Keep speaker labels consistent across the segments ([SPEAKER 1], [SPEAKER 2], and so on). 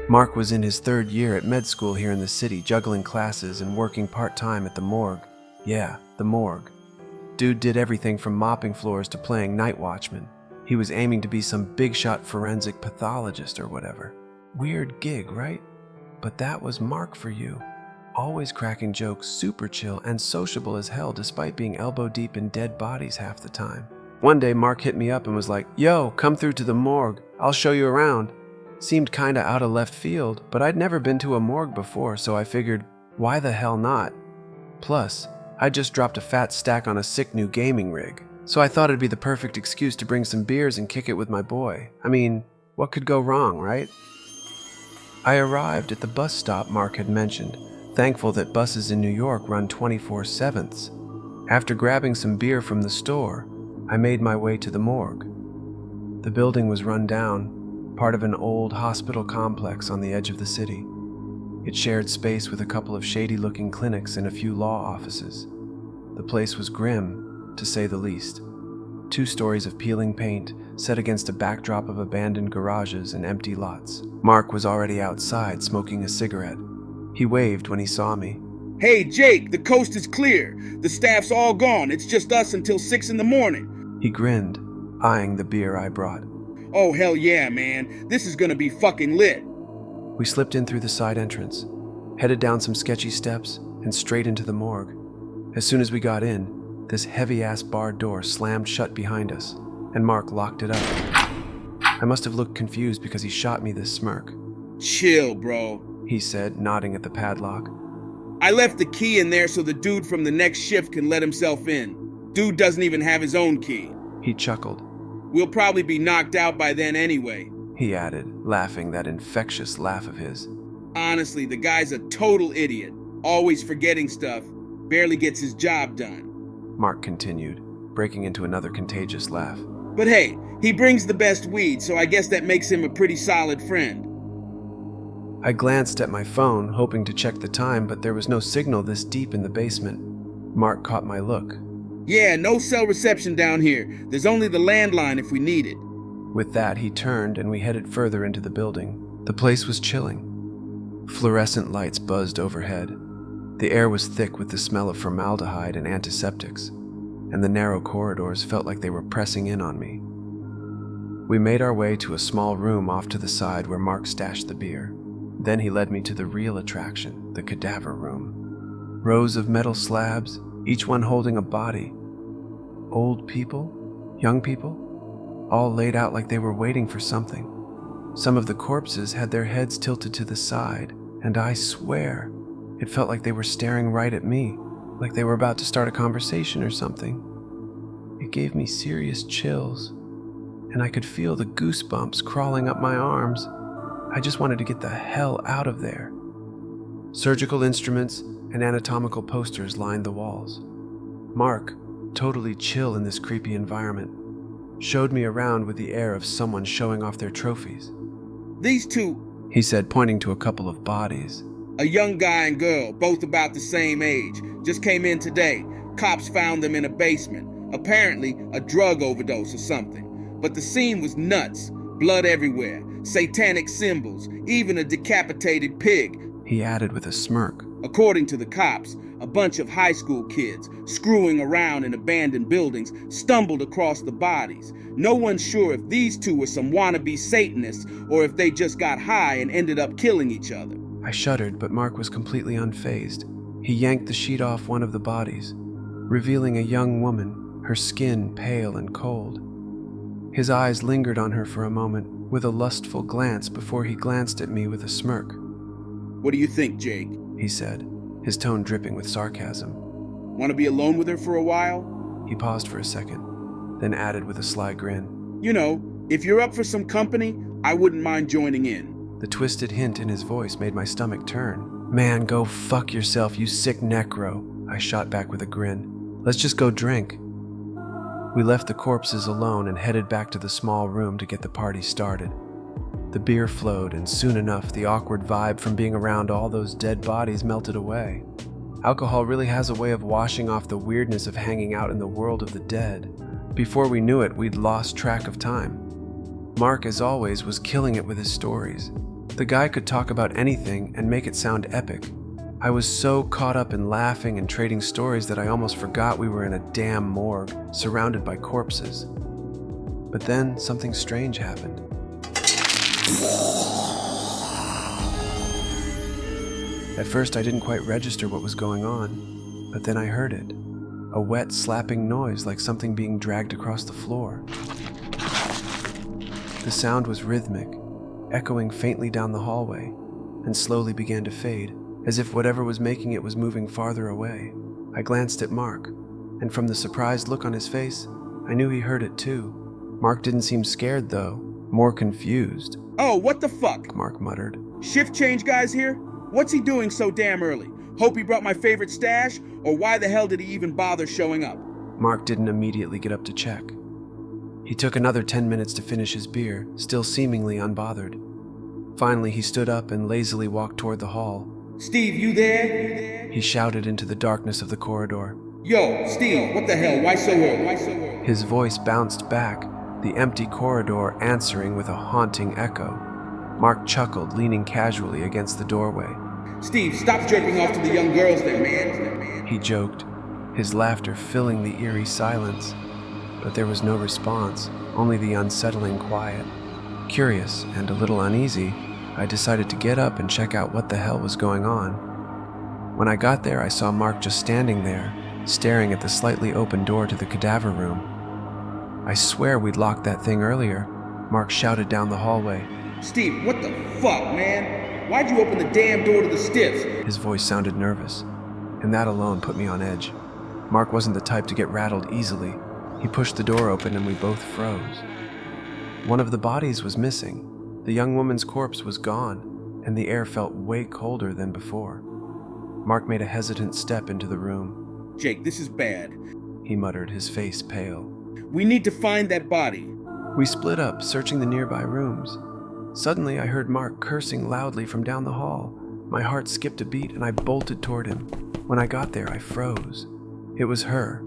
[SPEAKER 1] Mark was in his third year at med school here in the city, juggling classes and working part-time at the morgue. Yeah, the morgue. Dude did everything from mopping floors to playing night watchman. He was aiming to be some big-shot forensic pathologist or whatever. Weird gig, right? But that was Mark for you. Always cracking jokes, super chill, and sociable as hell despite being elbow-deep in dead bodies half the time. One day, Mark hit me up and was like, "Yo, come through to the morgue. I'll show you around." Seemed kinda out of left field, but I'd never been to a morgue before, so I figured, why the hell not? Plus, I just dropped a fat stack on a sick new gaming rig, so I thought it'd be the perfect excuse to bring some beers and kick it with my boy. I mean, what could go wrong, right? I arrived at the bus stop Mark had mentioned, thankful that buses in New York run 24/7. After grabbing some beer from the store, I made my way to the morgue. The building was run down, part of an old hospital complex on the edge of the city. It shared space with a couple of shady-looking clinics and a few law offices. The place was grim, to say the least. 2 stories of peeling paint set against a backdrop of abandoned garages and empty lots. Mark was already outside smoking a cigarette. He waved when he saw me.
[SPEAKER 2] "Hey, Jake, the coast is clear. The staff's all gone. It's just us until 6 in the morning.
[SPEAKER 1] He grinned, eyeing the beer I brought.
[SPEAKER 2] Oh, hell yeah, man. This is gonna be fucking lit.
[SPEAKER 1] We slipped in through the side entrance, headed down some sketchy steps, and straight into the morgue. As soon as we got in, this heavy-ass barred door slammed shut behind us, and Mark locked it up. I must have looked confused because he shot me this smirk.
[SPEAKER 2] "Chill, bro,"
[SPEAKER 1] he said, nodding at the padlock.
[SPEAKER 2] "I left the key in there so the dude from the next shift can let himself in. Dude doesn't even have his own key."
[SPEAKER 1] He chuckled.
[SPEAKER 2] "We'll probably be knocked out by then anyway,"
[SPEAKER 1] he added, laughing that infectious laugh of his.
[SPEAKER 2] "Honestly, the guy's a total idiot. Always forgetting stuff. Barely gets his job done."
[SPEAKER 1] Mark continued, breaking into another contagious laugh.
[SPEAKER 2] "But hey, he brings the best weed, so I guess that makes him a pretty solid friend."
[SPEAKER 1] I glanced at my phone, hoping to check the time, but there was no signal this deep in the basement. Mark caught my look.
[SPEAKER 2] "Yeah, no cell reception down here. There's only the landline if we need it."
[SPEAKER 1] With that, he turned and we headed further into the building. The place was chilling. Fluorescent lights buzzed overhead. The air was thick with the smell of formaldehyde and antiseptics, and the narrow corridors felt like they were pressing in on me. We made our way to a small room off to the side where Mark stashed the beer. Then he led me to the real attraction, the cadaver room. Rows of metal slabs, each one holding a body. Old people, young people, all laid out like they were waiting for something. Some of the corpses had their heads tilted to the side, and I swear, it felt like they were staring right at me, like they were about to start a conversation or something. It gave me serious chills, and I could feel the goosebumps crawling up my arms. I just wanted to get the hell out of there. Surgical instruments and anatomical posters lined the walls. Mark, totally chill in this creepy environment, showed me around with the air of someone showing off their trophies.
[SPEAKER 2] "These two,"
[SPEAKER 1] he said, pointing to a couple of bodies.
[SPEAKER 2] "a young guy and girl, both about the same age, just came in today. Cops found them in a basement. Apparently a drug overdose or something. But the scene was nuts. Blood everywhere, satanic symbols, even a decapitated pig,"
[SPEAKER 1] he added with a smirk.
[SPEAKER 2] "According to the cops, a bunch of high school kids, screwing around in abandoned buildings, stumbled across the bodies. No one's sure if these two were some wannabe Satanists or if they just got high and ended up killing each other."
[SPEAKER 1] I shuddered, but Mark was completely unfazed. He yanked the sheet off one of the bodies, revealing a young woman, her skin pale and cold. His eyes lingered on her for a moment, with a lustful glance before he glanced at me with a smirk.
[SPEAKER 2] "What do you think, Jake?"
[SPEAKER 1] he said, his tone dripping with sarcasm.
[SPEAKER 2] "Want to be alone with her for a while?"
[SPEAKER 1] He paused for a second, then added with a sly grin.
[SPEAKER 2] "You know, if you're up for some company, I wouldn't mind joining in."
[SPEAKER 1] The twisted hint in his voice made my stomach turn. "Man, go fuck yourself, you sick necro," I shot back with a grin. "Let's just go drink." We left the corpses alone and headed back to the small room to get the party started. The beer flowed, and soon enough, the awkward vibe from being around all those dead bodies melted away. Alcohol really has a way of washing off the weirdness of hanging out in the world of the dead. Before we knew it, we'd lost track of time. Mark, as always, was killing it with his stories. The guy could talk about anything and make it sound epic. I was so caught up in laughing and trading stories that I almost forgot we were in a damn morgue, surrounded by corpses. But then something strange happened. At first I didn't quite register what was going on, but then I heard it. A wet, slapping noise like something being dragged across the floor. The sound was rhythmic, echoing faintly down the hallway, and slowly began to fade, as if whatever was making it was moving farther away. I glanced at Mark, and from the surprised look on his face, I knew he heard it too. Mark didn't seem scared though, more confused.
[SPEAKER 2] Oh, what the fuck?
[SPEAKER 1] Mark muttered.
[SPEAKER 2] Shift change guys here? What's he doing so damn early? Hope he brought my favorite stash? Or why the hell did he even bother showing up?
[SPEAKER 1] Mark didn't immediately get up to check. He took another 10 minutes to finish his beer, still seemingly unbothered. Finally, he stood up and lazily walked toward the hall.
[SPEAKER 2] Steve, you there?
[SPEAKER 1] He shouted into the darkness of the corridor.
[SPEAKER 2] Yo, Steve, what the hell? Why so early?
[SPEAKER 1] His voice bounced back, the empty corridor answering with a haunting echo. Mark chuckled, leaning casually against the doorway.
[SPEAKER 2] Steve, stop jerking off to the young girls there, man.
[SPEAKER 1] He joked, his laughter filling the eerie silence. But there was no response, only the unsettling quiet. Curious and a little uneasy, I decided to get up and check out what the hell was going on. When I got there, I saw Mark just standing there, staring at the slightly open door to the cadaver room. I swear we'd locked that thing earlier, Mark shouted down the hallway.
[SPEAKER 2] Steve, what the fuck, man? Why'd you open the damn door to the stiffs?
[SPEAKER 1] His voice sounded nervous, and that alone put me on edge. Mark wasn't the type to get rattled easily. He pushed the door open and we both froze. One of the bodies was missing. The young woman's corpse was gone, and the air felt way colder than before. Mark made a hesitant step into the room.
[SPEAKER 2] Jake, this is bad,
[SPEAKER 1] he muttered, his face pale.
[SPEAKER 2] We need to find that body.
[SPEAKER 1] We split up, searching the nearby rooms. Suddenly, I heard Mark cursing loudly from down the hall. My heart skipped a beat and I bolted toward him. When I got there, I froze. It was her.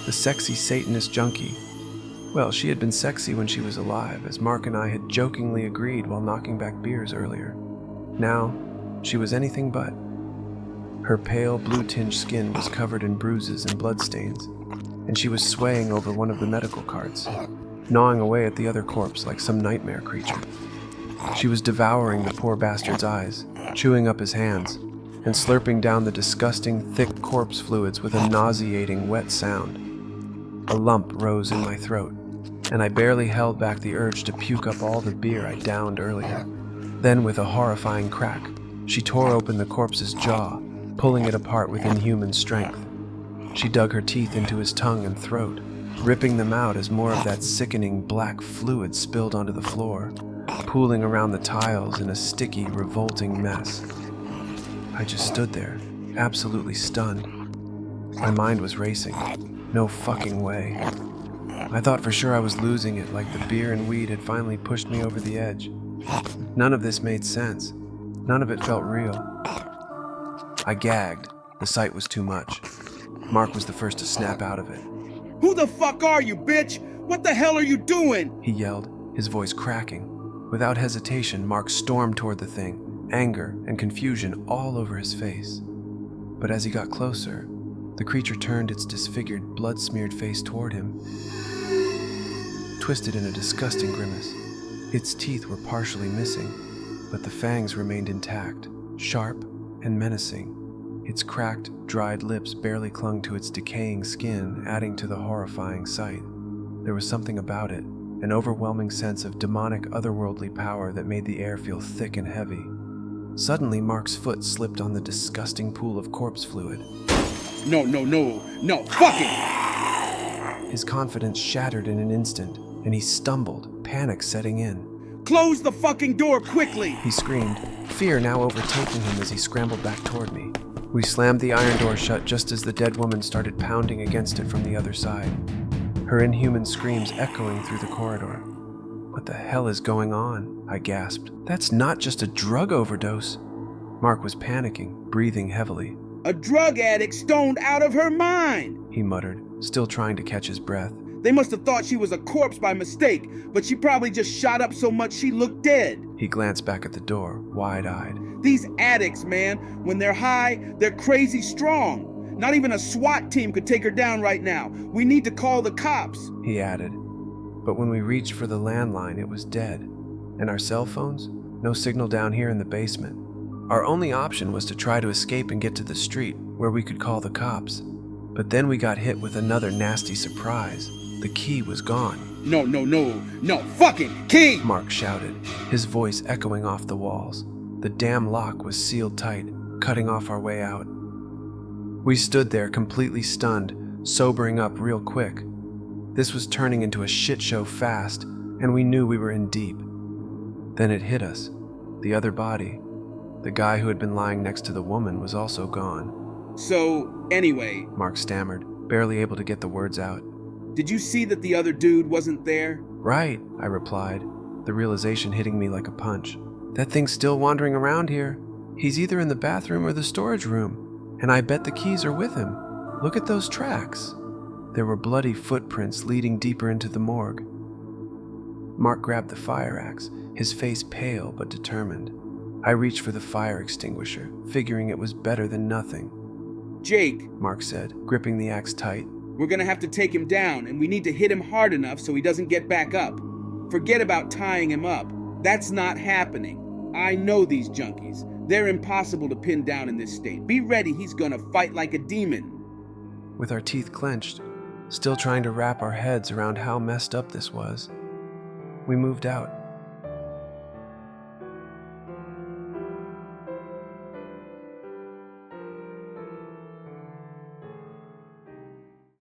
[SPEAKER 1] The sexy Satanist junkie. Well, she had been sexy when she was alive, as Mark and I had jokingly agreed while knocking back beers earlier. Now, she was anything but. Her pale, blue-tinged skin was covered in bruises and bloodstains, and she was swaying over one of the medical carts, gnawing away at the other corpse like some nightmare creature. She was devouring the poor bastard's eyes, chewing up his hands, and slurping down the disgusting, thick corpse fluids with a nauseating, wet sound. A lump rose in my throat, and I barely held back the urge to puke up all the beer I downed earlier. Then, with a horrifying crack, she tore open the corpse's jaw, pulling it apart with inhuman strength. She dug her teeth into his tongue and throat, ripping them out as more of that sickening black fluid spilled onto the floor, pooling around the tiles in a sticky, revolting mess. I just stood there, absolutely stunned. My mind was racing. No fucking way. I thought for sure I was losing it, like the beer and weed had finally pushed me over the edge. None of this made sense. None of it felt real. I gagged. The sight was too much. Mark was the first to snap out of it.
[SPEAKER 2] Who the fuck are you, bitch? What the hell are you doing?
[SPEAKER 1] He yelled, his voice cracking. Without hesitation, Mark stormed toward the thing, anger and confusion all over his face. But as he got closer, the creature turned its disfigured, blood-smeared face toward him, twisted in a disgusting grimace. Its teeth were partially missing, but the fangs remained intact, sharp and menacing. Its cracked, dried lips barely clung to its decaying skin, adding to the horrifying sight. There was something about it, an overwhelming sense of demonic, otherworldly power that made the air feel thick and heavy. Suddenly, Mark's foot slipped on the disgusting pool of corpse fluid.
[SPEAKER 2] No, fuck it!
[SPEAKER 1] His confidence shattered in an instant, and he stumbled, panic setting in.
[SPEAKER 2] Close the fucking door quickly!
[SPEAKER 1] He screamed, fear now overtaking him as he scrambled back toward me. We slammed the iron door shut just as the dead woman started pounding against it from the other side, her inhuman screams echoing through the corridor. What the hell is going on? I gasped. That's not just a drug overdose. Mark was panicking, breathing heavily.
[SPEAKER 2] A drug addict stoned out of her mind,
[SPEAKER 1] he muttered, still trying to catch his breath.
[SPEAKER 2] They must have thought she was a corpse by mistake, but she probably just shot up so much she looked dead.
[SPEAKER 1] He glanced back at the door, wide-eyed.
[SPEAKER 2] These addicts, man, when they're high, they're crazy strong. Not even a SWAT team could take her down right now. We need to call the cops,
[SPEAKER 1] He added. But when we reached for the landline, it was dead. And our cell phones? No signal down here in the basement. Our only option was to try to escape and get to the street, where we could call the cops. But then we got hit with another nasty surprise. The key was gone.
[SPEAKER 2] No fucking key!
[SPEAKER 1] Mark shouted, his voice echoing off the walls. The damn lock was sealed tight, cutting off our way out. We stood there completely stunned, sobering up real quick. This was turning into a shit show fast, and we knew we were in deep. Then it hit us. The other body, the guy who had been lying next to the woman, was also gone.
[SPEAKER 2] So, anyway,
[SPEAKER 1] Mark stammered, barely able to get the words out.
[SPEAKER 2] did you see that the other dude wasn't there?
[SPEAKER 1] Right, I replied, the realization hitting me like a punch. That thing's still wandering around here. He's either in the bathroom or the storage room, and I bet the keys are with him. Look at those tracks. There were bloody footprints leading deeper into the morgue. Mark grabbed the fire axe, his face pale but determined. I reached for the fire extinguisher, figuring it was better than nothing.
[SPEAKER 2] Jake,
[SPEAKER 1] Mark said, gripping the axe tight.
[SPEAKER 2] we're gonna have to take him down, and we need to hit him hard enough so he doesn't get back up. Forget about tying him up. That's not happening. I know these junkies. They're impossible to pin down in this state. Be ready, he's gonna fight like a demon.
[SPEAKER 1] With our teeth clenched, still trying to wrap our heads around how messed up this was, we moved out.